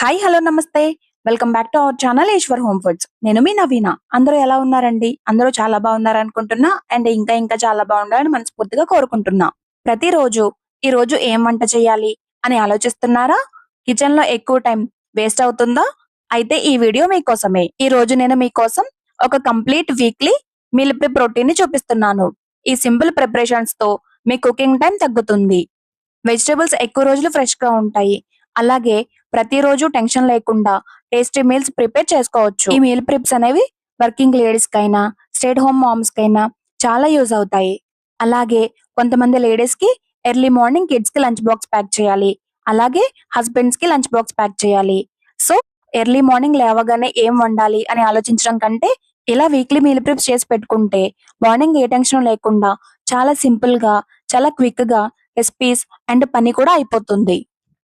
Hi hello నమస్తే. Welcome back to our channel Eshwar home foods. నేను మీ నవీన. అందరూ ఎలా ఉన్నారండి? అందరూ చాలా బాగున్నారనుకుంటున్నా. అండ్ ఇంకా చాలా బాగుండాలని మనస్ఫూర్తిగా కోరుకుంటున్నా. ప్రతిరోజు ఈ రోజు ఏం వంట చేయాలి అని ఆలోచిస్తున్నారా? కిచెన్ లో ఎక్కువ టైం వేస్ట్ అవుతుందా? అయితే ఈ వీడియో మీకోసమే. ఈ రోజు నేను మీకోసం ఒక complete weekly meal prep routine ని చూపిస్తున్నాను. ఈ సింపుల్ ప్రిపరేషన్స్ తో మీ కుకింగ్ టైం తగ్గుతుంది. వెజిటబుల్స్ ఎక్కువ రోజులు ఫ్రెష్ గా ఉంటాయి. అలాగే ప్రతిరోజు టెన్షన్ లేకుండా టేస్టీ మీల్స్ ప్రిపేర్ చేసుకోవచ్చు. ఈ మీల్ ప్రిప్స్ అనేవి వర్కింగ్ లేడీస్ కైనా, స్టేట్ హోమ్ మామ్స్ కైనా చాలా యూజ్ అవుతాయి. అలాగే కొంతమంది లేడీస్ కి ఎర్లీ మార్నింగ్ కిడ్స్ కి లంచ్ బాక్స్ ప్యాక్ చేయాలి. అలాగే హస్బెండ్స్ కి లంచ్ బాక్స్ ప్యాక్ చేయాలి. సో ఎర్లీ మార్నింగ్ లేవగానే ఏం వండాలి అని ఆలోచించడం కంటే ఇలా వీక్లీ మీల్ ప్రిప్స్ చేసి పెట్టుకుంటే మార్నింగ్ ఏ టెన్షన్ లేకుండా చాలా సింపుల్ గా, చాలా క్విక్ గా రెసిపీస్ అండ్ పని కూడా అయిపోతుంది.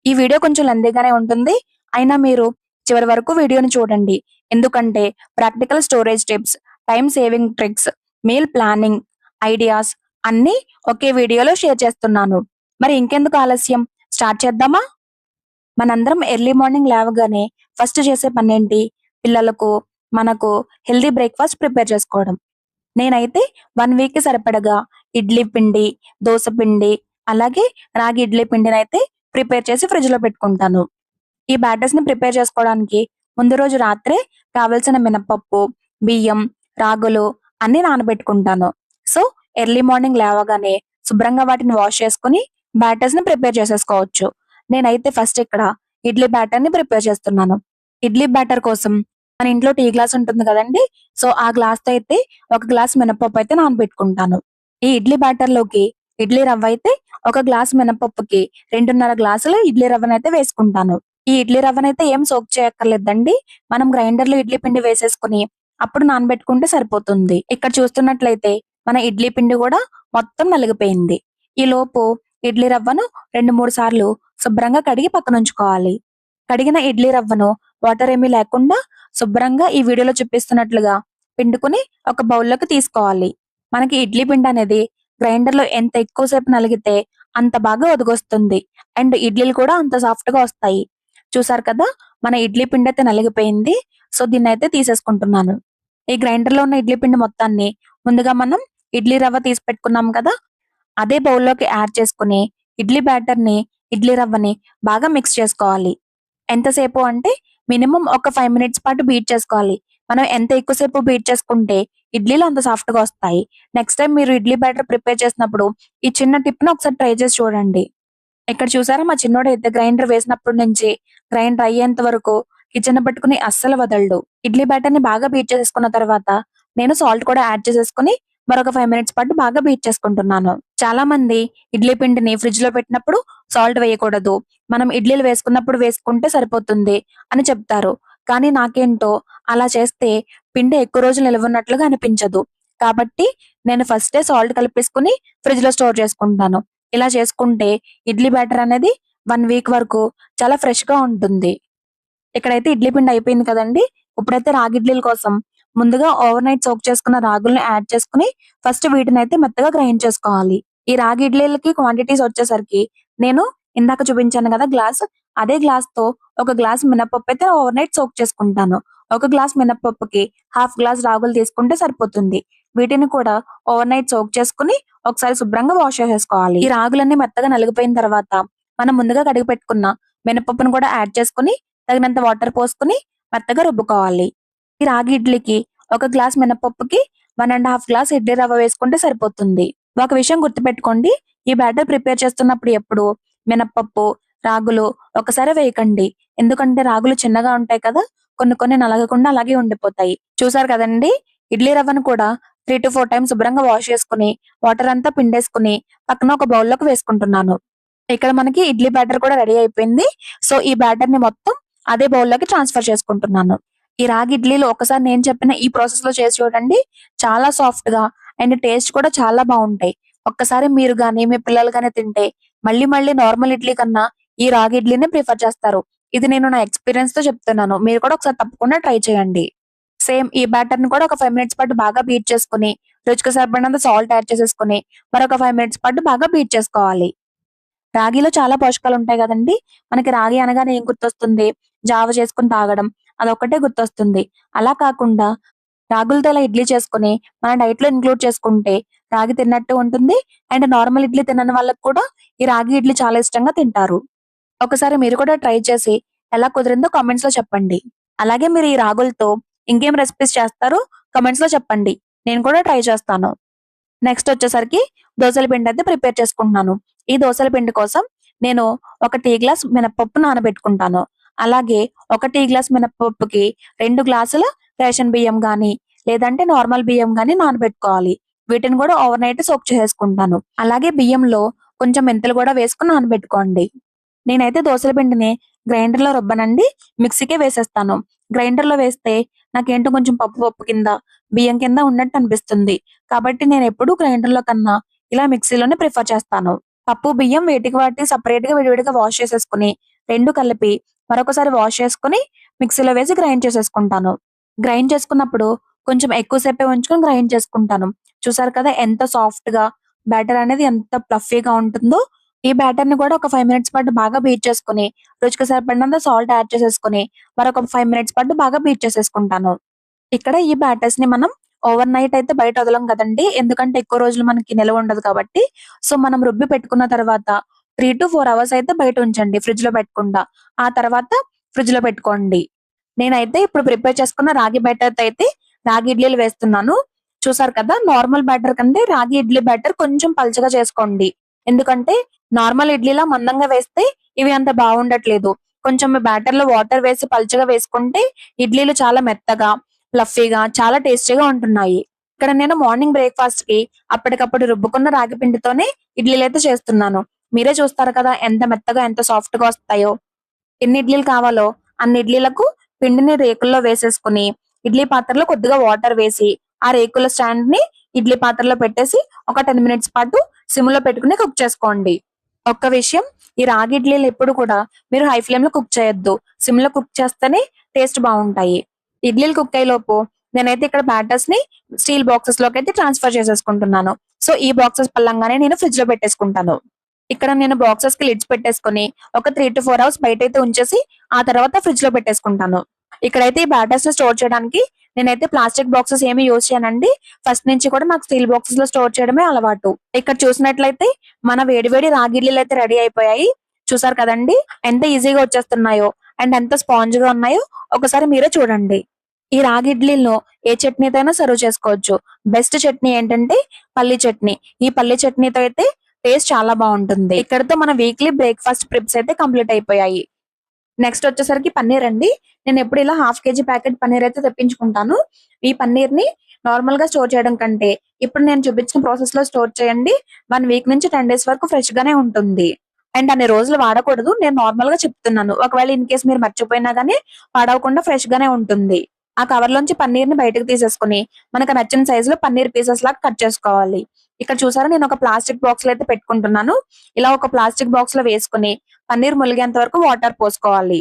ఈ వీడియో కొంచెం లెందీగానే ఉంటుంది. అయినా మీరు చివరి వరకు వీడియోని చూడండి. ఎందుకంటే practical storage tips, time saving tricks, meal planning ideas అన్నీ ఒకే వీడియోలో షేర్ చేస్తున్నాను. మరి ఇంకెందుకు ఆలస్యం, స్టార్ట్ చేద్దామా? మనందరం ఎర్లీ మార్నింగ్ లేవగానే ఫస్ట్ చేసే పనేంటి? పిల్లలకు, మనకు హెల్దీ బ్రేక్ఫాస్ట్ ప్రిపేర్ చేసుకోవడం. నేనైతే 1 వీక్ కి సరిపడగా ఇడ్లీ పిండి, దోస పిండి, అలాగే రాగి ఇడ్లీ పిండినైతే ప్రిపేర్ చేసి ఫ్రిడ్జ్ లో పెట్టుకుంటాను. ఈ బ్యాటర్స్ ని ప్రిపేర్ చేసుకోవడానికి ముందు రోజు రాత్రే కావలసిన మినపప్పు, బియ్యం, రాగులు అన్ని నానబెట్టుకుంటాను. సో ఎర్లీ మార్నింగ్ లేవగానే శుభ్రంగా వాటిని వాష్ చేసుకుని బ్యాటర్స్ ని ప్రిపేర్ చేసేసుకోవచ్చు. నేనైతే ఫస్ట్ ఇక్కడ ఇడ్లీ బ్యాటర్ ని ప్రిపేర్ చేస్తున్నాను. ఇడ్లీ బ్యాటర్ కోసం మన ఇంట్లో టీ గ్లాస్ ఉంటుంది కదండి. సో ఆ గ్లాస్ తో అయితే ఒక గ్లాస్ మినపప్పు అయితే నానబెట్టుకుంటాను. ఈ ఇడ్లీ బ్యాటర్ లోకి ఇడ్లీ రవ్వ అయితే ఒక గ్లాస్ మినపప్పుకి 2.5 గ్లాసులు ఇడ్లీ రవ్వనైతే వేసుకుంటాను. ఈ ఇడ్లీ రవ్వనైతే ఏం సోక్ చేయక్కర్లేదండి. మనం గ్రైండర్ లో ఇడ్లీ పిండి వేసేసుకుని అప్పుడు నానబెట్టుకుంటే సరిపోతుంది. ఇక్కడ చూస్తున్నట్లయితే మన ఇడ్లీ పిండి కూడా మొత్తం నలిగిపోయింది. ఈ లోపు ఇడ్లీ రవ్వను 2-3 సార్లు శుభ్రంగా కడిగి పక్కనుంచుకోవాలి. కడిగిన ఇడ్లీ రవ్వను వాటర్ ఏమీ లేకుండా శుభ్రంగా ఈ వీడియోలో చూపిస్తున్నట్లుగా పిండుకుని ఒక బౌల్లోకి తీసుకోవాలి. మనకి ఇడ్లీ పిండి అనేది గ్రైండర్ లో ఎంత ఎక్కువసేపు నలిగితే అంత బాగా ఒదిగొస్తుంది. అండ్ ఇడ్లీలు కూడా అంత సాఫ్ట్ గా వస్తాయి. చూసారు కదా, మన ఇడ్లీ పిండి అయితే నలిగిపోయింది. సో దీన్ని అయితే తీసేసుకుంటున్నాను. ఈ గ్రైండర్ లో ఉన్న ఇడ్లీ పిండి మొత్తాన్ని ముందుగా మనం ఇడ్లీ రవ్వ తీసి పెట్టుకున్నాం కదా, అదే బౌల్లోకి యాడ్ చేసుకుని ఇడ్లీ బ్యాటర్ ని, ఇడ్లీ రవ్వని బాగా మిక్స్ చేసుకోవాలి. ఎంతసేపు అంటే మినిమం ఒక 5 మినిట్స్ పాటు బీట్ చేసుకోవాలి. మనం ఎంత ఎక్కువసేపు బీట్ చేసుకుంటే ఇడ్లీలు అంత సాఫ్ట్ గా వస్తాయి. నెక్స్ట్ టైం మీరు ఇడ్లీ బ్యాటర్ ప్రిపేర్ చేసినప్పుడు ఈ చిన్న టిప్ ని ఒకసారి ట్రై చేసి చూడండి. ఇక్కడ చూసారా, మా చిన్నోడైతే గ్రైండర్ వేసినప్పటి నుంచి గ్రైండర్ అయ్యేంత వరకు కిచెన్ పట్టుకుని అస్సలు వదలడు. ఇడ్లీ బ్యాటర్ ని బాగా బీట్ చేసుకున్న తర్వాత నేను సాల్ట్ కూడా యాడ్ చేసేసుకుని మరొక 5 మినిట్స్ పాటు బాగా బీట్ చేసుకుంటున్నాను. చాలా మంది ఇడ్లీ పిండిని ఫ్రిడ్జ్ లో పెట్టినప్పుడు సాల్ట్ వేయకూడదు, మనం ఇడ్లీలు వేసుకున్నప్పుడు వేసుకుంటే సరిపోతుంది అని చెప్తారు. కానీ నాకేంటో అలా చేస్తే పిండి ఎక్కువ రోజులు నిల్వ ఉన్నట్లుగా అనిపించదు. కాబట్టి నేను ఫస్టే సాల్ట్ కలిపేసుకుని ఫ్రిడ్జ్ లో స్టోర్ చేసుకుంటాను. ఇలా చేసుకుంటే ఇడ్లీ బ్యాటర్ అనేది 1 వీక్ వరకు చాలా ఫ్రెష్ గా ఉంటుంది. ఇక్కడైతే ఇడ్లీ పిండి అయిపోయింది కదండి. ఇప్పుడైతే రాగి ఇడ్లీల కోసం ముందుగా ఓవర్ నైట్ సోక్ చేసుకున్న రాగుల్ని యాడ్ చేసుకుని ఫస్ట్ వీటిని అయితే మెత్తగా గ్రైండ్ చేసుకోవాలి. ఈ రాగి ఇడ్లీలకి క్వాంటిటీస్ వచ్చేసరికి నేను ఇందాక చూపించాను కదా గ్లాస్, అదే గ్లాస్ తో ఒక గ్లాస్ మినపప్పు అయితే ఓవర్ నైట్ సోక్ చేసుకుంటాను. ఒక గ్లాస్ మినపప్పుకి హాఫ్ గ్లాస్ రాగులు తీసుకుంటే సరిపోతుంది. వీటిని కూడా ఓవర్ నైట్ సోక్ చేసుకుని ఒకసారి శుభ్రంగా వాష్ చేసేసుకోవాలి. ఈ రాగులన్నీ మెత్తగా నలిగిపోయిన తర్వాత మనం ముందుగా కడిగి పెట్టుకున్న మినపప్పును కూడా యాడ్ చేసుకుని తగినంత వాటర్ పోసుకుని మెత్తగా రుబ్బుకోవాలి. ఈ రాగి ఇడ్లీకి ఒక గ్లాస్ మినపప్పుకి 1.5 గ్లాస్ ఇడ్లీ రవ్వ వేసుకుంటే సరిపోతుంది. ఒక విషయం గుర్తుపెట్టుకోండి, ఈ బ్యాటర్ ప్రిపేర్ చేస్తున్నప్పుడు ఎప్పుడు మినపప్పు, రాగులు ఒకసారి వేయకండి. ఎందుకంటే రాగులు చిన్నగా ఉంటాయి కదా, కొన్ని నలగకుండా అలాగే ఉండిపోతాయి. చూసారు కదండి, ఇడ్లీ రవ్వను కూడా 3-4 టైమ్స్ శుభ్రంగా వాష్ చేసుకుని వాటర్ అంతా పిండేసుకుని పక్కన ఒక బౌల్లోకి వేసుకుంటున్నాను. ఇక్కడ మనకి ఇడ్లీ బ్యాటర్ కూడా రెడీ అయిపోయింది. సో ఈ బ్యాటర్ ని మొత్తం అదే బౌల్లోకి ట్రాన్స్ఫర్ చేసుకుంటున్నాను. ఈ రాగి ఇడ్లీలు ఒకసారి నేను చెప్పిన ఈ ప్రాసెస్ లో చేసి చూడండి, చాలా సాఫ్ట్ గా అండ్ టేస్ట్ కూడా చాలా బాగుంటాయి. ఒక్కసారి మీరు గానీ మీ పిల్లలు గానీ తింటే మళ్ళీ మళ్ళీ నార్మల్ ఇడ్లీ కన్నా ఈ రాగి ఇడ్లీని ప్రిఫర్ చేస్తారు. ఇది నేను నా ఎక్స్పీరియన్స్ తో చెప్తున్నాను. మీరు కూడా ఒకసారి తప్పకుండా ట్రై చేయండి. సేమ్ ఈ బ్యాటర్ ని కూడా ఒక 5 మినిట్స్ పాటు బాగా బీట్ చేసుకుని రుచికి సరిపడినంత సాల్ట్ యాడ్ చేసేసుకుని మరొక 5 మినిట్స్ పాటు బాగా బీట్ చేసుకోవాలి. రాగిలో చాలా పోషకాలు ఉంటాయి కదండి. మనకి రాగి అనగానే ఏం గుర్తొస్తుంది? జావ చేసుకొని తాగడం అదొక్కటే గుర్తొస్తుంది. అలా కాకుండా రాగులతో ఇలా ఇడ్లీ చేసుకొని మన డైట్‌లో ఇంక్లూడ్ చేసుకుంటే రాగి తిన్నట్టు ఉంటుంది. అండ్ నార్మల్ ఇడ్లీ తినని వాళ్ళకి కూడా ఈ రాగి ఇడ్లీ చాలా ఇష్టంగా తింటారు. ఒకసారి మీరు కూడా ట్రై చేసి ఎలా కుదిరిందో కామెంట్స్‌లో చెప్పండి. అలాగే మీరు ఈ రాగులతో ఇంకేం రెసిపీస్ చేస్తారో కామెంట్స్‌లో చెప్పండి. నేను కూడా ట్రై చేస్తాను. నెక్స్ట్ వచ్చేసరికి దోసల పిండి అయితే ప్రిపేర్ చేసుకుంటున్నాను. ఈ దోసల పిండి కోసం నేను ఒక టీ గ్లాస్ మినపప్పు నానబెట్టుకుంటాను. అలాగే ఒక టీ గ్లాస్ మినపప్పుకి 2 గ్లాసుల రేషన్ బియ్యం గాని, లేదంటే నార్మల్ బియ్యం గాని నానబెట్టుకోవాలి. వీటిని కూడా ఓవర్ నైట్ సోక్ చేసేసుకుంటాను. అలాగే బియ్యంలో కొంచెం మెంతులు కూడా వేసుకొని నానబెట్టుకోండి. నేనైతే దోసల పిండిని గ్రైండర్‌లో రుబ్బనండి. మిక్సీకే వేసేస్తాను. గ్రైండర్‌లో వేస్తే నాకేంటో కొంచెం పప్పు పప్పు కింద, బియ్యం కింద ఉన్నట్టు అనిపిస్తుంది. కాబట్టి నేనెప్పుడూ గ్రైండర్‌లో కన్నా ఇలా మిక్సీలోనే ప్రిఫర్ చేస్తాను. పప్పు, బియ్యం వేటికి వాటి సెపరేట్‌గా విడివిడిగా వాష్ చేసేసుకొని, 2 కలిపి మరొకసారి వాష్ చేసుకొని మిక్సీలో వేసి గ్రైండ్ చేసేసుకుంటాను. గ్రైండ్ చేసుకున్నప్పుడు కొంచెం ఎక్కువ సేపే ఉంచుకొని గ్రైండ్ చేసుకుంటాను. చూసారు కదా ఎంత సాఫ్ట్‌గా బ్యాటర్ అనేది ఎంత ఫ్లఫీగా ఉంటుందో. ఈ బ్యాటర్‌ని కూడా ఒక 5 మినిట్స్ పాటు బాగా బీట్ చేసుకొని, రుచికి సరిపడినంత సాల్ట్ యాడ్ చేసేసుకొని, మరొక 5 మినిట్స్ పాటు బాగా బీట్ చేసేసుకుంటాను. ఇక్కడ ఈ బ్యాటర్స్‌ని మనం ఓవర్ నైట్ అయితే బయట వదలం కదండీ! ఎందుకంటే ఎక్కువ రోజులు మనకి నిలవ ఉండదు కాబట్టి. సో, మనం రుబ్బి పెట్టుకున్న తర్వాత 3-4 అవర్స్ అయితే బయట ఉంచండి ఫ్రిడ్జ్‌లో పెట్టకుండా. ఆ తర్వాత ఫ్రిడ్జ్‌లో పెట్టుకోండి. నేనైతే ఇప్పుడు ప్రిపేర్ చేసుకున్న రాగి బ్యాటర్‌తో అయితే రాగి ఇడ్లీలు వేస్తున్నాను. చూసారు కదా! నార్మల్ బ్యాటర్ కంటే రాగి ఇడ్లీ బ్యాటర్ కొంచెం పలచగా చేసుకోండి. ఎందుకంటే నార్మల్ ఇడ్లీలా మందంగా వేస్తే ఇవి అంత బావుండట్లేదు. కొంచెం బ్యాటర్‌లో వాటర్ వేసి పలచగా వేసుకుంటే ఇడ్లీలు చాలా మెత్తగా, ఫ్లఫీగా చాలా టేస్టీగా ఉంటున్నాయి. ఇక్కడ నేను మార్నింగ్ బ్రేక్‌ఫాస్ట్‌కి అప్పటికప్పుడు రుబ్బుకున్న రాగి పిండితోనే ఇడ్లీలైతే చేస్తున్నాను. మీరే చూస్తారు కదా! ఎంత మెత్తగా, ఎంత సాఫ్ట్‌గా వస్తాయో. ఎన్ని ఇడ్లీలు కావాలో అన్ని ఇడ్లీలకు పిండిని రేకుల్లో వేసేసుకొని, ఇడ్లీ పాత్రలో కొద్దిగా వాటర్ వేసి, ఆ రేకుల స్టాండ్‌ని ఇడ్లీ పాత్రలో పెట్టేసి ఒక 10 మినిట్స్ పాటు సిమ్‌లో పెట్టుకొని కుక్ చేసుకోండి. ఒక్క విషయం, ఈ రాగి ఇడ్లీలు ఎప్పుడు కూడా మీరు హై ఫ్లేమ్‌లో కుక్ చేయొద్దు. సిమ్‌లో కుక్ చేస్తేనే టేస్ట్ బావుంటాయి. ఇడ్లీలు కుక్ అయ్యేలోపు నేనైతే ఇక్కడ బ్యాటర్స్‌ని స్టీల్ బాక్సెస్‌లోకైతే ట్రాన్స్‌ఫర్ చేసేసుకుంటున్నాను. సో, ఈ బాక్సెస్ పల్లంగానే నేను ఫ్రిడ్జ్‌లో పెట్టేసుకుంటాను. ఇక్కడ నేను బాక్సెస్‌కి లిడ్స్ పెట్టేసుకొని ఒక 3-4 అవర్స్ బయటైతే ఉంచేసి, ఆ తర్వాత ఫ్రిడ్జ్‌లో పెట్టేసుకుంటాను. ఇక్కడైతే ఈ బ్యాటర్స్‌ని స్టోర్ చేయడానికి నేనైతే ప్లాస్టిక్ బాక్సెస్ ఏమి యూజ్ చేయనండి. ఫస్ట్ నుంచి కూడా నాకు స్టీల్ బాక్సెస్‌లో స్టోర్ చేయడమే అలవాటు. ఇక్కడ చూసినట్లయితే మన వేడి వేడి రాగి ఇడ్లీలైతే రెడీ అయిపోయాయి. చూసారు కదండీ! ఎంత ఈజీగా వచ్చేస్తున్నాయో అండ్ ఎంత స్పాంజ్‌గా ఉన్నాయో ఒకసారి మీరే చూడండి. ఈ రాగి ఇడ్లీల్లో ఏ చట్నీతో అయినా సర్వ్ చేసుకోవచ్చు. బెస్ట్ చట్నీ ఏంటంటే పల్లీ చట్నీ. ఈ పల్లీ చట్నీతో అయితే టేస్ట్ చాలా బావుంటుంది. ఇక్కడితో మన వీక్లీ బ్రేక్‌ఫాస్ట్ ప్రిప్స్ అయితే కంప్లీట్ అయిపోయాయి. నెక్స్ట్ వచ్చేసరికి పన్నీర్ అండి. నేనెప్పుడు ఇలా హాఫ్ కేజీ ప్యాకెట్ పన్నీర్ అయితే తెప్పించుకుంటాను. ఈ పన్నీర్‌ని నార్మల్‌గా స్టోర్ చేయడం కంటే, ఇప్పుడు నేను చూపించిన ప్రాసెస్‌లో స్టోర్ చేయండి. 1 వీక్ నుంచి 10 డేస్ వరకు ఫ్రెష్‌గానే ఉంటుంది. అండ్ అన్ని రోజులు వాడకూడదు. నేను నార్మల్‌గా చెప్తున్నాను. ఒకవేళ ఇన్ కేస్ మీరు మర్చిపోయినా గాని పాడవకుండా ఫ్రెష్‌గానే ఉంటుంది. ఆ కవర్‌లోంచి పన్నీర్‌ని బయటకి తీసేసుకొని, మనకు నచ్చిన సైజులో పన్నీర్ పీసెస్ లాగా కట్ చేసుకోవాలి. ఇక్కడ చూసారా నేను ఒక ప్లాస్టిక్ బాక్స్‌లో అయితే పెట్టుకుంటున్నాను. ఇలా ఒక ప్లాస్టిక్ బాక్స్‌లో వేసుకొని, పన్నీర్ ములిగేంత వరకు వాటర్ పోసుకోవాలి.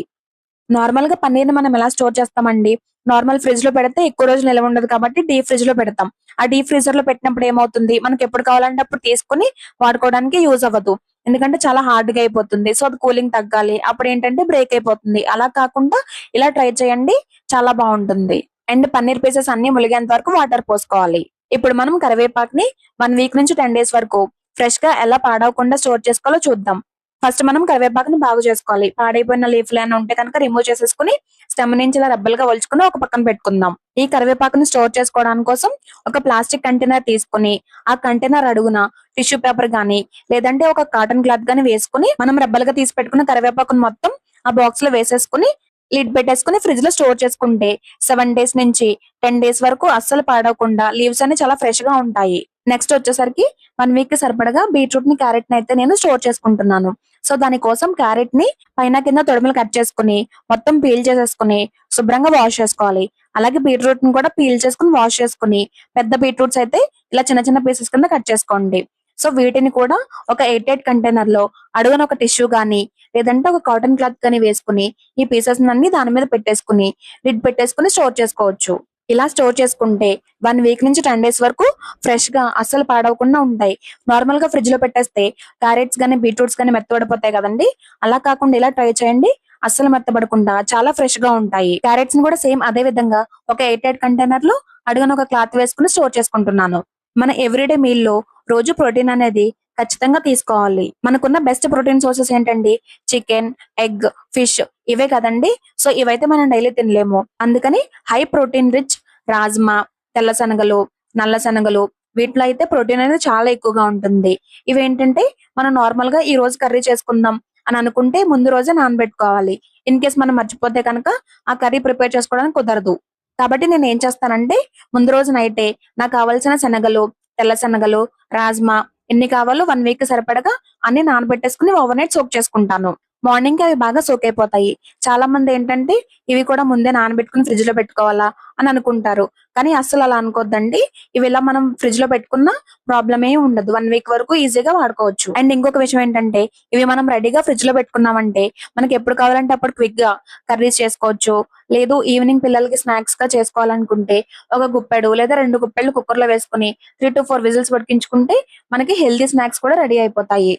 నార్మల్‌గా పన్నీర్‌ని మనం ఎలా స్టోర్ చేస్తామండి? నార్మల్ ఫ్రిడ్జ్‌లో పెడితే ఎక్కువ రోజులు నిలవ ఉండదు కాబట్టి డీప్ ఫ్రిడ్జ్‌లో పెడతాం. ఆ డీప్ ఫ్రీజర్‌లో పెట్టినప్పుడు ఏమవుతుంది? మనకెప్పుడు కావాలంటే అప్పుడు తీసుకొని వాడుకోవడానికి యూజ్ అవ్వదు. ఎందుకంటే చాలా హార్డ్‌గా అయిపోతుంది. సో, అది కూలింగ్ తగ్గాలి. అప్పుడేంటంటే బ్రేక్ అయిపోతుంది. అలా కాకుండా ఇలా ట్రై చేయండి. చాలా బావుంటుంది. అండ్ పన్నీర్ పీసెస్ అన్నీ ములిగేంత వరకు వాటర్ పోసుకోవాలి. ఇప్పుడు మనం కరివేపాకుని 1 వీక్ నుంచి 10 డేస్ వరకు ఫ్రెష్‌గా ఎలా పాడవకుండా స్టోర్ చేసుకోవాలో చూద్దాం. ఫస్ట్ మనం కరివేపాకుని బాగు చేసుకోవాలి. పాడైపోయిన లీఫ్‌లు ఏమైనా ఉంటే గనుక రిమూవ్ చేసేసుకొని స్టెమ్ నుంచి ఇలా రెబ్బలుగా ఒలుచుకొని ఒక పక్కన పెట్టుకుందాం. ఈ కరివేపాకుని స్టోర్ చేసుకోవడానికి కోసం ఒక ప్లాస్టిక్ కంటైనర్ తీసుకొని, ఆ కంటైనర్ అడుగున టిష్యూ పేపర్ గాని, లేదంటే ఒక కాటన్ క్లాత్ గాని వేసుకొని, మనం రెబ్బలుగా తీసి పెట్టుకున్న కరివేపాకుని మొత్తం ఆ బాక్స్‌లో వేసేసుకొని, లిడ్ పెట్టేసుకొని ఫ్రిడ్జ్‌లో స్టోర్ చేసుకుంటే 7 డేస్ నుంచి 10 డేస్ వరకు అస్సలు పాడవకుండా లీవ్స్ అన్ని చాలా ఫ్రెష్‌గా ఉంటాయి. నెక్స్ట్ వచ్చేసరికి 1 వీక్‌కి సరిపడగా బీట్రూట్‌ని, క్యారెట్‌ని అయితే నేను స్టోర్ చేసుకుంటున్నాను. సో, దాని కోసం క్యారెట్‌ని పైన కింద తొడిమలు కట్ చేసుకొని, మొత్తం పీల్ చేసేసుకొని, శుభ్రంగా వాష్ చేసుకోవాలి. అలాగే బీట్రూట్‌ని కూడా పీల్ చేసుకొని, వాష్ చేసుకొని, పెద్ద బీట్రూట్స్ అయితే ఇలా చిన్న చిన్న పీసెస్ కింద కట్ చేసుకోండి. సో, వీటిని కూడా ఒక ఎయిర్ టైట్ కంటైనర్‌లో అడుగున ఒక టిష్యూ గాని, లేదంటే ఒక కాటన్ క్లాత్ గాని వేసుకొని, ఈ పీసెస్‌నన్నీ దాని మీద పెట్టేసుకొని, లిడ్ పెట్టేసుకొని స్టోర్ చేసుకోవచ్చు. ఇలా స్టోర్ చేసుకుంటే 1 వీక్ నుంచి 10 డేస్ వరకు ఫ్రెష్ గా అస్సలు పాడవకుండా ఉంటాయి. నార్మల్ గా ఫ్రిడ్జ్ లో పెట్టేస్తే క్యారెట్స్ గానీ బీట్రూట్స్ గానీ మెత్తబడిపోతాయి కదండి. అలా కాకుండా ఇలా ట్రై చేయండి. అస్సలు మెత్తబడకుండా చాలా ఫ్రెష్ గా ఉంటాయి. క్యారెట్స్ ని కూడా సేమ్ అదే విధంగా ఒక ఎయిర్ టైట్ కంటైనర్ లో అడుగున ఒక క్లాత్ వేసుకుని స్టోర్ చేసుకుంటున్నాను. మన ఎవ్రీడే మీల్ లో రోజు ప్రోటీన్ అనేది ఖచ్చితంగా తీసుకోవాలి. మనకున్న బెస్ట్ ప్రోటీన్ సోర్సెస్ ఏంటండి? చికెన్, ఎగ్, ఫిష్ ఇవే కదండి. సో ఇవైతే మనం డైలీ తినలేము. అందుకని హై ప్రోటీన్ రిచ్ రాజ్మా, తెల్ల శనగలు, నల్ల శనగలు వీటిలో అయితే ప్రోటీన్ అనేది చాలా ఎక్కువగా ఉంటుంది. ఇవేంటంటే మనం నార్మల్ గా ఈ రోజు కర్రీ చేసుకుందాం అని అనుకుంటే ముందు రోజే నానబెట్టుకోవాలి. ఇన్ కేస్ మనం మర్చిపోతే కనుక ఆ కర్రీ ప్రిపేర్ చేసుకోవడానికి కుదరదు. కాబట్టి నేను ఏం చేస్తానంటే ముందు రోజు నైటే నాకు కావాల్సిన శనగలు, తెల్ల శనగలు, రాజ్మా ఎన్ని కావాలో 1 వీక్ సరిపడగా అన్ని నానబెట్టేసుకుని ఓవర్ నైట్ సోక్ చేసుకుంటాను. మార్నింగ్ కి అవి బాగా సోక్ అయిపోతాయి. చాలా మంది ఏంటంటే ఇవి కూడా ముందే నానబెట్టుకుని ఫ్రిడ్జ్ లో పెట్టుకోవాలా అని అనుకుంటారు. కానీ అస్సలు అలా అనుకోద్దండి. ఇవి ఇలా మనం ఫ్రిడ్జ్ లో పెట్టుకున్న ప్రాబ్లం ఏమి ఉండదు. 1 వీక్ వరకు ఈజీగా వాడుకోవచ్చు. అండ్ ఇంకొక విషయం ఏంటంటే ఇవి మనం రెడీగా ఫ్రిడ్జ్ లో పెట్టుకున్నామంటే మనకి ఎప్పుడు కావాలంటే అప్పుడు క్విక్ గా కర్రీస్ చేసుకోవచ్చు. లేదు ఈవినింగ్ పిల్లలకి స్నాక్స్ గా చేసుకోవాలనుకుంటే ఒక గుప్పెడు లేదా 2 గుప్పెళ్ళు కుక్కర్ లో వేసుకుని 3 to 4 విజిల్స్ పట్టించుకుంటే మనకి హెల్తీ స్నాక్స్ కూడా రెడీ అయిపోతాయి.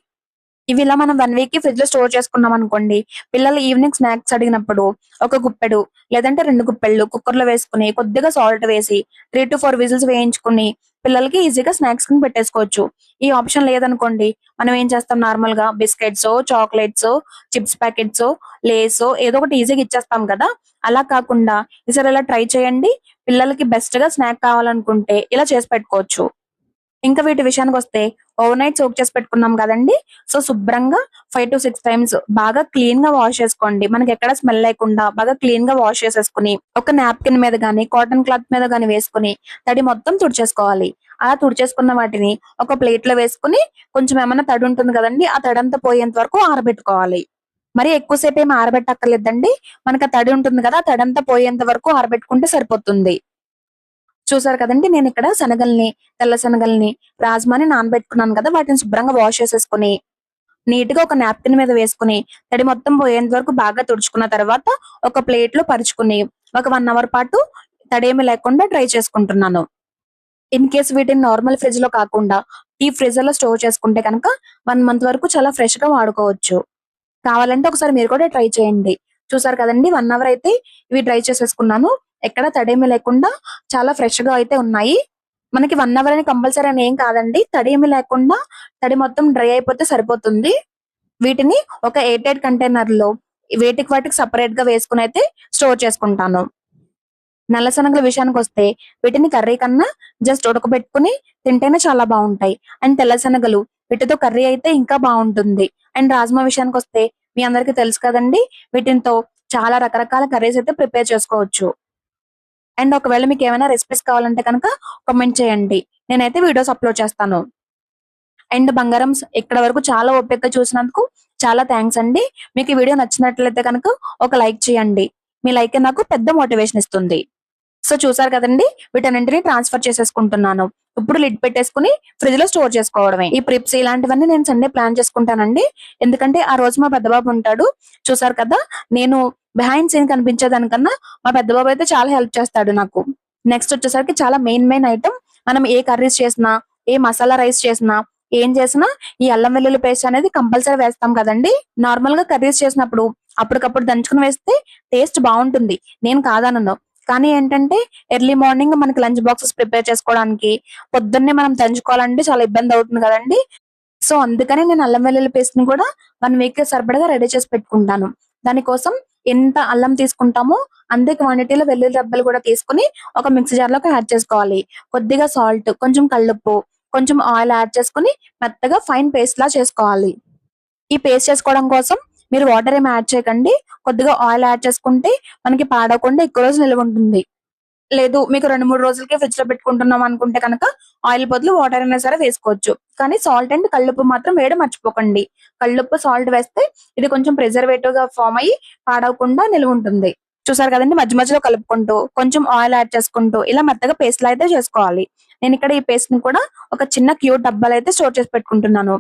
ఇవి ఇలా మనం 1 వీక్ కి ఫ్రిడ్జ్ లో స్టోర్ చేసుకున్నాం అనుకోండి. పిల్లలు ఈవినింగ్ స్నాక్స్ అడిగినప్పుడు ఒక గుప్పెడు లేదంటే 2 గుప్పెళ్ళు కుక్కర్ లో వేసుకుని కొద్దిగా సాల్ట్ వేసి 3 to 4 విజిల్స్ వేయించుకుని పిల్లలకి ఈజీగా స్నాక్స్ కింద పెట్టేసుకోవచ్చు. ఈ ఆప్షన్ లేదనుకోండి మనం ఏం చేస్తాం, నార్మల్ గా biscuits, chocolates, chips packets, Lay's ఏదో ఒకటి ఈజీగా ఇచ్చేస్తాం కదా. అలా కాకుండా ఈసారి ఇలా ట్రై చేయండి. పిల్లలకి బెస్ట్ గా స్నాక్ కావాలనుకుంటే ఇలా చేసి పెట్టుకోవచ్చు. ఇంకా వీటి విషయానికొస్తే ఓవర్ నైట్ సోక్ చేసి పెట్టుకున్నాం కదండీ. సో శుభ్రంగా 5 to 6 టైమ్స్ బాగా క్లీన్ గా వాష్ చేసుకోండి. మనకి ఎక్కడ స్మెల్ లేకుండా బాగా క్లీన్ గా వాష్ చేసేసుకుని ఒక నాప్కిన్ మీద గానీ కాటన్ క్లాత్ మీద గానీ వేసుకుని తడి మొత్తం తుడిచేసుకోవాలి. అలా తుడిచేసుకున్న వాటిని ఒక ప్లేట్ లో వేసుకుని కొంచెం ఏమైనా తడి ఉంటుంది కదండి ఆ తడంతా పోయేంత వరకు ఆరబెట్టుకోవాలి. మరి ఎక్కువసేపు ఏమి ఆరబెట్టక్కర్లేదండి. మనకు ఆ తడి ఉంటుంది కదా ఆ తడంతా పోయేంత వరకు ఆరబెట్టుకుంటే సరిపోతుంది. చూసారు కదండి నేను ఇక్కడ శనగల్ని, తెల్ల శనగల్ని, రాజ్మాని నానబెట్టుకున్నాను కదా వాటిని శుభ్రంగా వాష్ చేసేసుకుని నీట్ గా ఒక నాప్కిన్ మీద వేసుకుని తడి మొత్తం పోయేంత వరకు బాగా తుడుచుకున్న తర్వాత ఒక ప్లేట్ లో పరుచుకుని ఒక 1 అవర్ పాటు తడేమి లేకుండా డ్రై చేసుకుంటున్నాను. ఇన్ కేస్ వీటిని నార్మల్ ఫ్రిడ్జ్ లో కాకుండా డీప్ ఫ్రీజర్ లో స్టోర్ చేసుకుంటే కనుక 1 మంత్ వరకు చాలా ఫ్రెష్ గా వాడుకోవచ్చు. కావాలంటే ఒకసారి మీరు కూడా ట్రై చేయండి. చూసారు కదండీ 1 అవర్ అయితే ఇవి డ్రై చేసేసుకున్నాను. ఎక్కడ తడేమి లేకుండా చాలా ఫ్రెష్ గా అయితే ఉన్నాయి. మనకి 1 అవర్ అని కంపల్సరీ అని ఏం కాదండి. తడేమి లేకుండా తడి మొత్తం డ్రై అయిపోతే సరిపోతుంది. వీటిని ఒక ఎయిర్ టైట్ కంటైనర్ లో వేటికి వాటికి సెపరేట్ గా వేసుకుని అయితే స్టోర్ చేసుకుంటాను. నల్ల శనగల విషయానికొస్తే వీటిని కర్రీ కన్నా జస్ట్ ఉడకబెట్టుకుని తింటేనే చాలా బాగుంటాయి. అండ్ తెల్ల శనగలు వీటితో కర్రీ అయితే ఇంకా బాగుంటుంది. అండ్ రాజ్మా విషయానికొస్తే మీ అందరికీ తెలుసు కదండి. వీటితో చాలా రకరకాల కర్రీస్ అయితే ప్రిపేర్ చేసుకోవచ్చు. అండ్ ఒకవేళ మీకు ఏమైనా రెసిపీస్ కావాలంటే కనుక కామెంట్ చేయండి. నేనైతే వీడియోస్ అప్లోడ్ చేస్తాను. అండ్ బంగారమ్స్ ఇక్కడ వరకు చాలా ఓపికగా చూసినందుకు చాలా థ్యాంక్స్ అండి. మీకు ఈ వీడియో నచ్చినట్లయితే కనుక ఒక లైక్ చేయండి. మీ లైక్ నాకు పెద్ద మోటివేషన్ ఇస్తుంది. సో చూసారు కదండి వీటన్నింటినీ ట్రాన్స్ఫర్ చేసేసుకుంటున్నాను. ఇప్పుడు లిడ్ పెట్టేసుకుని ఫ్రిడ్జ్ లో స్టోర్ చేసుకోవడమే. ఈ ప్రిప్స్ ఇలాంటివన్నీ నేను సండే ప్లాన్ చేసుకుంటానండి. ఎందుకంటే ఆ రోజు మా పెద్దబాబు ఉంటాడు. చూసారు కదా నేను బిహైండ్ సీన్ కనిపించేదానికన్నా మా పెద్దబాబు అయితే చాలా హెల్ప్ చేస్తాడు నాకు. నెక్స్ట్ వచ్చేసరికి చాలా మెయిన్ ఐటమ్, మనం ఏ కర్రీస్ చేసినా ఏ మసాలా రైస్ చేసినా ఏం చేసినా ఈ అల్లం వెల్లుల్లి పేస్ట్ అనేది కంపల్సరీ వేస్తాం కదండి. నార్మల్ గా కర్రీస్ చేసినప్పుడు అప్పటికప్పుడు దంచుకుని వేస్తే టేస్ట్ బాగుంటుంది, నేను కాదనను. కానీ ఏంటంటే ఎర్లీ మార్నింగ్ మనకి లంచ్ బాక్సెస్ ప్రిపేర్ చేసుకోవడానికి పొద్దున్నే మనం దంచుకోవాలంటే చాలా ఇబ్బంది అవుతుంది కదండి. సో అందుకని నేను అల్లం వెల్లుల్లి పేస్ట్ ని కూడా 1 వీక్ సరిపడగా రెడీ చేసి పెట్టుకుంటాను. దానికోసం ఎంత అల్లం తీసుకుంటామో అంతే క్వాంటిటీలో వెల్లుల్లి రెబ్బలు కూడా తీసుకుని ఒక మిక్సీ జార్ లోకి యాడ్ చేసుకోవాలి. కొద్దిగా సాల్ట్, కొంచెం కల్లుప్పు, కొంచెం ఆయిల్ యాడ్ చేసుకుని మెత్తగా ఫైన్ పేస్ట్ లా చేసుకోవాలి. ఈ పేస్ట్ చేసుకోవడం కోసం మీరు వాటర్ ఏమి యాడ్ చేయకండి. కొద్దిగా ఆయిల్ యాడ్ చేసుకుంటే మనకి పాడవకుండా ఎక్కువ రోజులు నిల్వ ఉంటుంది. లేదు మీకు 2-3 రోజులకే ఫ్రిడ్జ్ లో పెట్టుకుంటున్నాం అనుకుంటే కనుక ఆయిల్ బదులు వాటర్ అయినా సరే వేసుకోవచ్చు. కానీ సాల్ట్ అండ్ కల్లుప్పు మాత్రం వేయడం మర్చిపోకండి. కల్లుప్పు, సాల్ట్ వేస్తే ఇది కొంచెం ప్రిజర్వేటివ్ గా ఫామ్ అయ్యి పాడవకుండా నిల్వ ఉంటుంది. చూసారు కదండి మధ్య మధ్యలో కలుపుకుంటూ కొంచెం ఆయిల్ యాడ్ చేసుకుంటూ ఇలా మెత్తగా పేస్ట్ లా అయితే చేసుకోవాలి. నేను ఇక్కడ ఈ పేస్ట్ ని కూడా ఒక చిన్న క్యూట్ డబ్బాలో అయితే స్టోర్ చేసి పెట్టుకుంటున్నాను.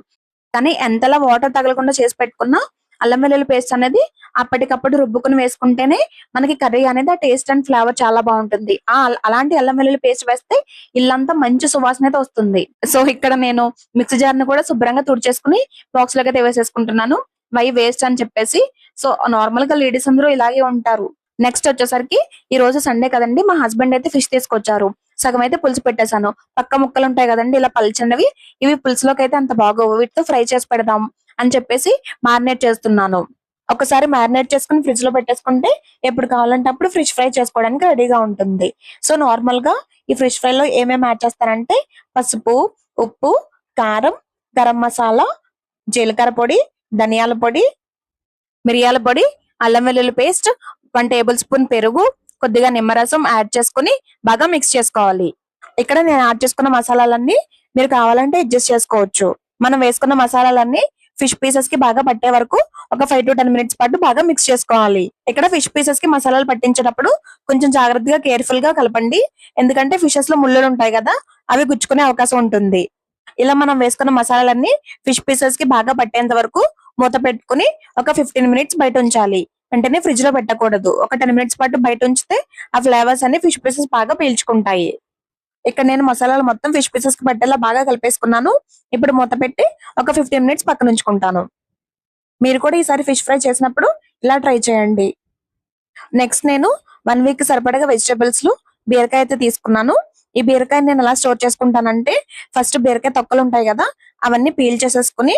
కానీ ఎంతలా వాటర్ తగలకుండా చేసి పెట్టుకున్నా అల్లం వెల్లుల్లి పేస్ట్ అనేది అప్పటికప్పుడు రుబ్బుకుని వేసుకుంటేనే మనకి కర్రీ అనేది ఆ టేస్ట్ అండ్ ఫ్లేవర్ చాలా బాగుంటుంది. అలాంటి అల్లం వెల్లుల్లి పేస్ట్ వేస్తే ఇల్లంతా మంచి సువాసన అయితే వస్తుంది. సో ఇక్కడ నేను మిక్సీ జార్ ని కూడా శుభ్రంగా తుడిచేసుకుని బాక్స్ లోకి అయితే వేసేసుకుంటున్నాను. వై వేస్ట్ అని చెప్పేసి. సో నార్మల్ గా లేడీస్ అందరూ ఇలాగే ఉంటారు. నెక్స్ట్ వచ్చేసరికి ఈ రోజు సండే కదండి, మా హస్బెండ్ అయితే ఫిష్ తీసుకొచ్చారు. సగం అయితే పులుసు పెట్టేశాను. పక్క ముక్కలు ఉంటాయి కదండి ఇలా పలిచినవి, ఇవి పులుసులోకి అయితే అంత బాగోవు, వీటితో ఫ్రై చేసి పెడదాం అని చెప్పేసి మ్యారినేట్ చేస్తున్నాను. ఒకసారి మ్యారినేట్ చేసుకుని ఫ్రిడ్జ్ లో పెట్టేసుకుంటే ఎప్పుడు కావాలంటే అప్పుడు ఫిష్ ఫ్రై చేసుకోవడానికి రెడీగా ఉంటుంది. సో నార్మల్ గా ఈ ఫిష్ ఫ్రై లో ఏమేమి యాడ్ చేస్తారంటే పసుపు, ఉప్పు, కారం, గరం మసాలా, జీలకర్ర పొడి, ధనియాల పొడి, మిరియాల పొడి, అల్లం వెల్లుల్లి పేస్ట్, 1 టేబుల్ స్పూన్ పెరుగు, కొద్దిగా నిమ్మరసం యాడ్ చేసుకుని బాగా మిక్స్ చేసుకోవాలి. ఇక్కడ నేను యాడ్ చేసుకున్న మసాలాలన్నీ మీరు కావాలంటే అడ్జస్ట్ చేసుకోవచ్చు. మనం వేసుకున్న మసాలాలన్నీ ఫిష్ పీసెస్ కి బాగా పట్టే వరకు ఒక 5 to 10 మినిట్స్ పాటు బాగా మిక్స్ చేసుకోవాలి. ఇక్కడ ఫిష్ పీసెస్ కి మసాలాలు పట్టించేటప్పుడు కొంచెం జాగ్రత్తగా కేర్ఫుల్ గా కలపండి. ఎందుకంటే ఫిషెస్ లో ముళ్ళులు ఉంటాయి కదా, అవి గుచ్చుకునే అవకాశం ఉంటుంది. ఇలా మనం వేసుకున్న మసాలాలన్నీ ఫిష్ పీసెస్ కి బాగా పట్టేంత వరకు మూత పెట్టుకుని ఒక 15 మినిట్స్ బయట ఉంచాలి. వెంటనే ఫ్రిడ్జ్ లో పెట్టకూడదు. ఒక 10 మినిట్స్ పాటు బయట ఉంచితే ఆ ఫ్లేవర్స్ అన్ని ఫిష్ పీసెస్ బాగా పీల్చుకుంటాయి. ఇక్కడ నేను మసాలాలు మొత్తం ఫిష్ పీసెస్ కి పట్టేలా బాగా కలిపేసుకున్నాను. ఇప్పుడు మూత పెట్టి ఒక 15 మినిట్స్ పక్కన ఉంచుకుంటాను. మీరు కూడా ఈసారి ఫిష్ ఫ్రై చేసినప్పుడు ఇలా ట్రై చేయండి. నెక్స్ట్ నేను 1 వీక్ సరిపడగా వెజిటబుల్స్ లో బీరకాయ అయితే తీసుకున్నాను. ఈ బీరకాయ నేను ఎలా స్టోర్ చేసుకుంటానంటే ఫస్ట్ బీరకాయ తొక్కలు ఉంటాయి కదా, అవన్నీ పీల్ చేసేసుకుని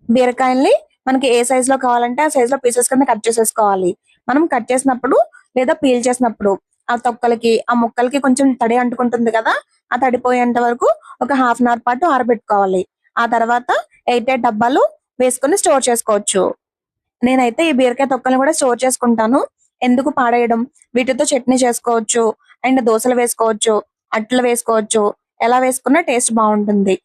బీరకాయల్ని మనకి ఏ సైజ్ లో కావాలంటే ఆ సైజ్ లో పీసెస్ కింద కట్ చేసేసుకోవాలి. మనం కట్ చేసినప్పుడు లేదా పీల్ చేసినప్పుడు ఆ తొక్కలకి ఆ ముక్కలకి కొంచెం తడి అంటుకుంటుంది కదా, ఆ తడిపోయేంత వరకు ఒక హాఫ్ అన్ అవర్ పాటు ఆరబెట్టుకోవాలి. ఆ తర్వాత 8 డబ్బాలు వేసుకుని స్టోర్ చేసుకోవచ్చు. నేనైతే ఈ బీరకాయ తొక్కలను కూడా స్టోర్ చేసుకుంటాను. ఎందుకు పాడేయడం, వీటితో చట్నీ చేసుకోవచ్చు, అండ్ దోశలు వేసుకోవచ్చు, అట్లు వేసుకోవచ్చు. ఎలా వేసుకున్నా టేస్ట్ బాగుంటుంది.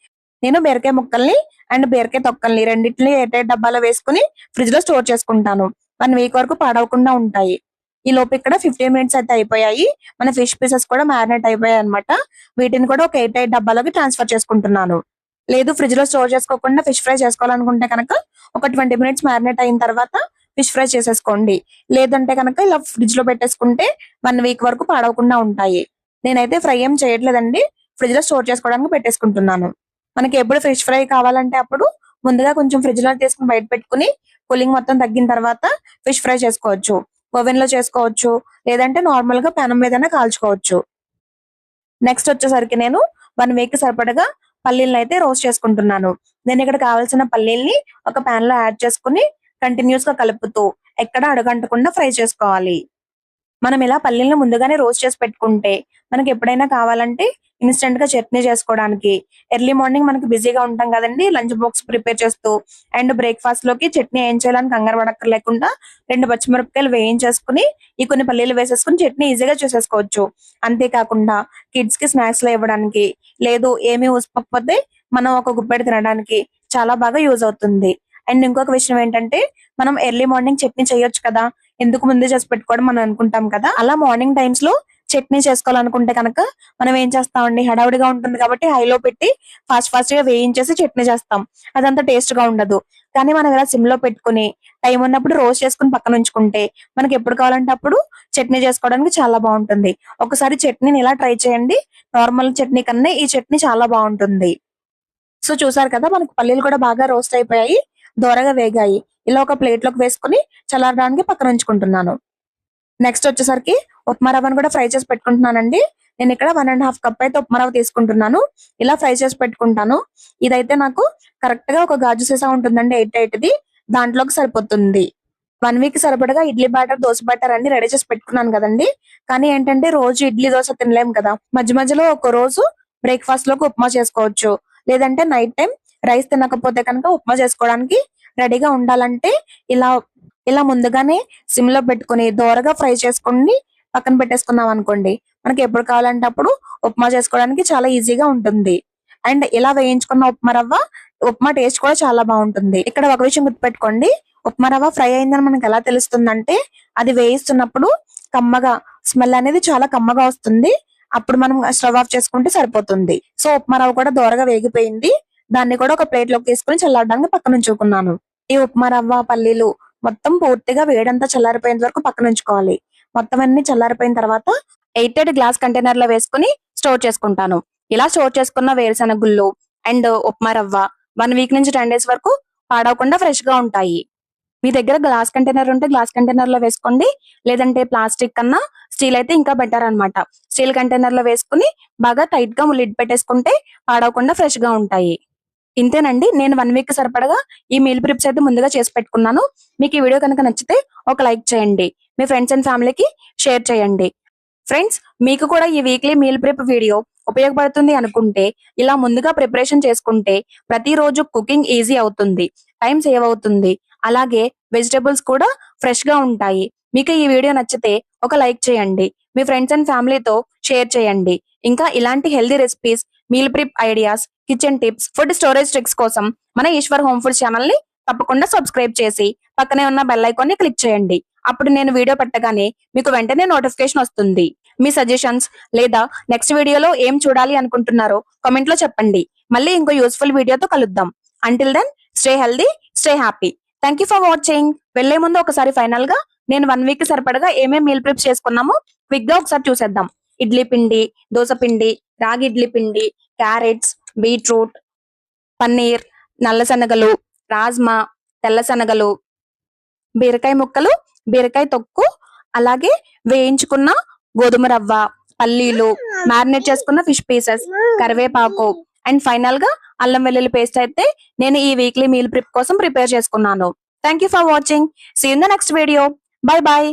నేను బీరకాయ ముక్కల్ని అండ్ బీరకాయ తొక్కల్ని రెండింటిని 8 డబ్బాలో వేసుకుని ఫ్రిడ్జ్ లో స్టోర్ చేసుకుంటాను. 1 వీక్ వరకు పాడవకుండా ఉంటాయి. ఈ లోపు ఇక్కడ 15 మినిట్స్ అయితే అయిపోయాయి. మన ఫిష్ పీసెస్ కూడా మ్యారినేట్ అయిపోయాయి అనమాట. వీటిని కూడా ఒక 8 డబ్బాలోకి ట్రాన్స్ఫర్ చేసుకుంటున్నాను. లేదు ఫ్రిడ్జ్ లో స్టోర్ చేసుకోకుండా ఫిష్ ఫ్రై చేసుకోవాలనుకుంటే కనుక ఒక 20 మినిట్స్ మ్యారినేట్ అయిన తర్వాత ఫిష్ ఫ్రై చేసేసుకోండి. లేదంటే కనుక ఇలా ఫ్రిడ్జ్ లో పెట్టేసుకుంటే 1 వీక్ వరకు పాడవకుండా ఉంటాయి. నేనైతే ఫ్రై ఏం చేయట్లేదండి, ఫ్రిడ్జ్ లో స్టోర్ చేసుకోవడానికి పెట్టేసుకుంటున్నాను. మనకి ఎప్పుడు ఫిష్ ఫ్రై కావాలంటే అప్పుడు ముందుగా కొంచెం ఫ్రిడ్జ్ లో తీసుకుని బయట పెట్టుకుని కూలింగ్ మొత్తం తగ్గిన తర్వాత ఫిష్ ఫ్రై చేసుకోవచ్చు. ఓవెన్ లో చేసుకోవచ్చు, లేదంటే నార్మల్ గా పెనం మీదనే కాల్చుకోవచ్చు. నెక్స్ట్ వచ్చేసరికి నేను 1 వీక్ సరిపడగా పల్లీలను అయితే రోస్ట్ చేసుకుంటున్నాను. నేను ఇక్కడ కావాల్సిన పల్లీల్ని ఒక పాన్ లో యాడ్ చేసుకుని కంటిన్యూస్ గా కలుపుతూ ఎక్కడ అడుగంటకుండా ఫ్రై చేసుకోవాలి. మనం ఇలా పల్లీలను ముందుగానే రోస్ట్ చేసి పెట్టుకుంటే మనకి ఎప్పుడైనా కావాలంటే ఇన్స్టెంట్ గా చట్నీ చేసుకోవడానికి, ఎర్లీ మార్నింగ్ మనకి బిజీగా ఉంటాం కదండి లంచ్ బాక్స్ ప్రిపేర్ చేస్తూ, అండ్ బ్రేక్ఫాస్ట్ లోకి చట్నీ ఏం చేయాలని కంగారు పడక్కర్లేకుండా 2 పచ్చిమిరపకాయలు వేయించేసుకుని ఈ కొన్ని పల్లీలు వేసేసుకుని చట్నీ ఈజీగా చేసేసుకోవచ్చు. అంతేకాకుండా కిడ్స్ కి స్నాక్స్ లో ఇవ్వడానికి, లేదు ఏమీ ఊసిపోకపోతే మనం ఒక గుప్పెడు తినడానికి చాలా బాగా యూజ్ అవుతుంది. అండ్ ఇంకొక విషయం ఏంటంటే మనం ఎర్లీ మార్నింగ్ చట్నీ చేయొచ్చు కదా, ఎందుకు ముందే చేసి పెట్టుకోవడం మనం అనుకుంటాం కదా, అలా మార్నింగ్ టైమ్స్ లో చట్నీ చేసుకోవాలనుకుంటే కనుక మనం ఏం చేస్తామండి, హడావుడిగా ఉంటుంది కాబట్టి హైలో పెట్టి ఫాస్ట్ గా వేయించేసి చట్నీ చేస్తాం. అదంతా టేస్ట్ గా ఉండదు. కానీ మనం ఇలా సిమ్ లో పెట్టుకుని టైం ఉన్నప్పుడు రోస్ట్ చేసుకుని పక్కన ఉంచుకుంటే మనకి ఎప్పుడు కావాలంటే అప్పుడు చట్నీ చేసుకోవడానికి చాలా బాగుంటుంది. ఒకసారి చట్నీని ఇలా ట్రై చేయండి. నార్మల్ చట్నీ కన్నా ఈ చట్నీ చాలా బాగుంటుంది. సో చూసారు కదా, మనకి పల్లీలు కూడా బాగా రోస్ట్ అయిపోయాయి, దోరగా వేగాయి. ఇలా ఒక ప్లేట్ లోకి వేసుకుని చల్లారడానికి పక్కన ఉంచుకుంటున్నాను. నెక్స్ట్ వచ్చేసరికి ఉప్మా రవ్వను కూడా ఫ్రై చేసి పెట్టుకుంటున్నానండి. నేను ఇక్కడ 1.5 కప్ అయితే ఉప్మా రవ్వ తీసుకుంటున్నాను. ఇలా ఫ్రై చేసి పెట్టుకుంటాను. ఇదైతే నాకు కరెక్ట్ గా ఒక గాజు సీసా ఉంటుందండి, 8 దాంట్లోకి సరిపోతుంది. 1 వీక్ సరిపడగా ఇడ్లీ బ్యాటర్, దోశ బ్యాటర్ అన్ని రెడీ చేసి పెట్టుకున్నాను కదండి. కానీ ఏంటంటే రోజు ఇడ్లీ దోశ తినలేం కదా, మధ్య మధ్యలో ఒక రోజు బ్రేక్ఫాస్ట్ లోకి ఉప్మా చేసుకోవచ్చు. లేదంటే నైట్ టైం రైస్ తినకపోతే కనుక ఉప్మా చేసుకోవడానికి రెడీగా ఉండాలంటే ఇలా ఇలా ముందుగానే సిమ్ లో పెట్టుకుని దోరగా ఫ్రై చేసుకుని పక్కన పెట్టేసుకున్నాం అనుకోండి, మనకి ఎప్పుడు కావాలంటే అప్పుడు ఉప్మా చేసుకోవడానికి చాలా ఈజీగా ఉంటుంది. అండ్ ఇలా వేయించుకున్న ఉప్మా రవ్వ ఉప్మా టేస్ట్ కూడా చాలా బాగుంటుంది. ఇక్కడ ఒక విషయం గుర్తుపెట్టుకోండి, ఉప్మా రవ్వ ఫ్రై అయిందని మనకి ఎలా తెలుస్తుందంటే అది వేయిస్తున్నప్పుడు కమ్మగా స్మెల్ అనేది చాలా కమ్మగా వస్తుంది. అప్పుడు మనం స్టవ్ ఆఫ్ చేసుకుంటే సరిపోతుంది. సో ఉప్మా రవ్వ కూడా దోరగా వేగిపోయింది. దాన్ని కూడా ఒక ప్లేట్ లోకి తీసుకుని చల్లారడానికి పక్కన ఉంచుకున్నాను. ఈ ఉప్మా రవ్వ, పల్లీలు మొత్తం పూర్తిగా వేడంతా చల్లారిపోయేంత వరకు పక్కన ఉంచుకోవాలి. మొత్తం అన్ని చల్లారిపోయిన తర్వాత ఎయిటెడ్ గ్లాస్ కంటైనర్ లో వేసుకుని స్టోర్ చేసుకుంటాను. ఇలా స్టోర్ చేసుకున్న వేరుశెనగ గుళ్ళు అండ్ ఉప్మా రవ్వ 1 వీక్ నుంచి 10 డేస్ వరకు పాడవకుండా ఫ్రెష్ గా ఉంటాయి. మీ దగ్గర గ్లాస్ కంటైనర్ ఉంటే గ్లాస్ కంటైనర్ లో వేసుకోండి. లేదంటే ప్లాస్టిక్ కన్నా స్టీల్ అయితే ఇంకా బెటర్ అన్నమాట. స్టీల్ కంటైనర్ లో వేసుకుని బాగా టైట్ గా లిడ్ పెట్టేసుకుంటే పాడవకుండా ఫ్రెష్ గా ఉంటాయి. ఇంతేనండి. నేను 1 వీక్ సరిపడగా ఈ మీల్ ప్రిప్స్ అయితే ముందుగా చేసి పెట్టుకున్నాను. మీకు ఈ వీడియో కనుక నచ్చితే ఒక లైక్ చేయండి. మీ ఫ్రెండ్స్ అండ్ ఫ్యామిలీకి షేర్ చేయండి. ఫ్రెండ్స్, మీకు కూడా ఈ వీక్లీ మీల్ ప్రిప్ వీడియో ఉపయోగపడుతుంది అనుకుంటే ఇలా ముందుగా ప్రిపరేషన్ చేసుకుంటే ప్రతిరోజు కుకింగ్ ఈజీ అవుతుంది, టైం సేవ్ అవుతుంది. అలాగే వెజిటబుల్స్ కూడా ఫ్రెష్ గా ఉంటాయి. మీకు ఈ వీడియో నచ్చితే ఒక లైక్ చేయండి. మీ ఫ్రెండ్స్ అండ్ ఫ్యామిలీతో షేర్ చేయండి. ఇంకా ఇలాంటి healthy recipes, meal prep ideas, kitchen tips, food storage tricks కోసం మన ఈశ్వర్ హోమ్ ఫుడ్స్ ఛానల్ ని తప్పకుండా సబ్స్క్రైబ్ చేసి పక్కనే ఉన్న బెల్ ఐకాన్ ని క్లిక్ చేయండి. అప్పుడు నేను వీడియో పెట్టగానే మీకు వెంటనే నోటిఫికేషన్ వస్తుంది. మీ సజెషన్స్ లేదా నెక్స్ట్ వీడియోలో ఏం చూడాలి అనుకుంటున్నారో కామెంట్ లో చెప్పండి. మళ్ళీ ఇంకో యూస్ఫుల్ వీడియోతో కలుద్దాం. Until then, stay healthy, stay happy. Thank you for watching. వెళ్లే ముందు ఒకసారి ఫైనల్ గా నేను 1 వీక్ సరిపడగా ఏమేమి మీల్ ప్రిప్స్ చేసుకున్నామో క్విక్ గా ఒకసారి చూసేద్దాం. ఇడ్లీ పిండి, దోస పిండి, రాగి ఇడ్లీ పిండి, క్యారెట్స్, బీట్రూట్, పన్నీర్, నల్ల శనగలు, రాజ్మా, తెల్ల శనగలు, బీరకాయ ముక్కలు, బీరకాయ తొక్కు, అలాగే వేయించుకున్న గోధుమ రవ్వ, పల్లీలు, మ్యారినేట్ చేసుకున్న ఫిష్ పీసెస్, కరివేపాకు అండ్ ఫైనల్ గా అల్లం వెల్లుల్లి పేస్ట్ అయితే నేను ఈ వీక్లీ మీల్ ప్రిప్ కోసం ప్రిపేర్ చేసుకున్నాను. Thank you for watching. See in the next video. Bye by.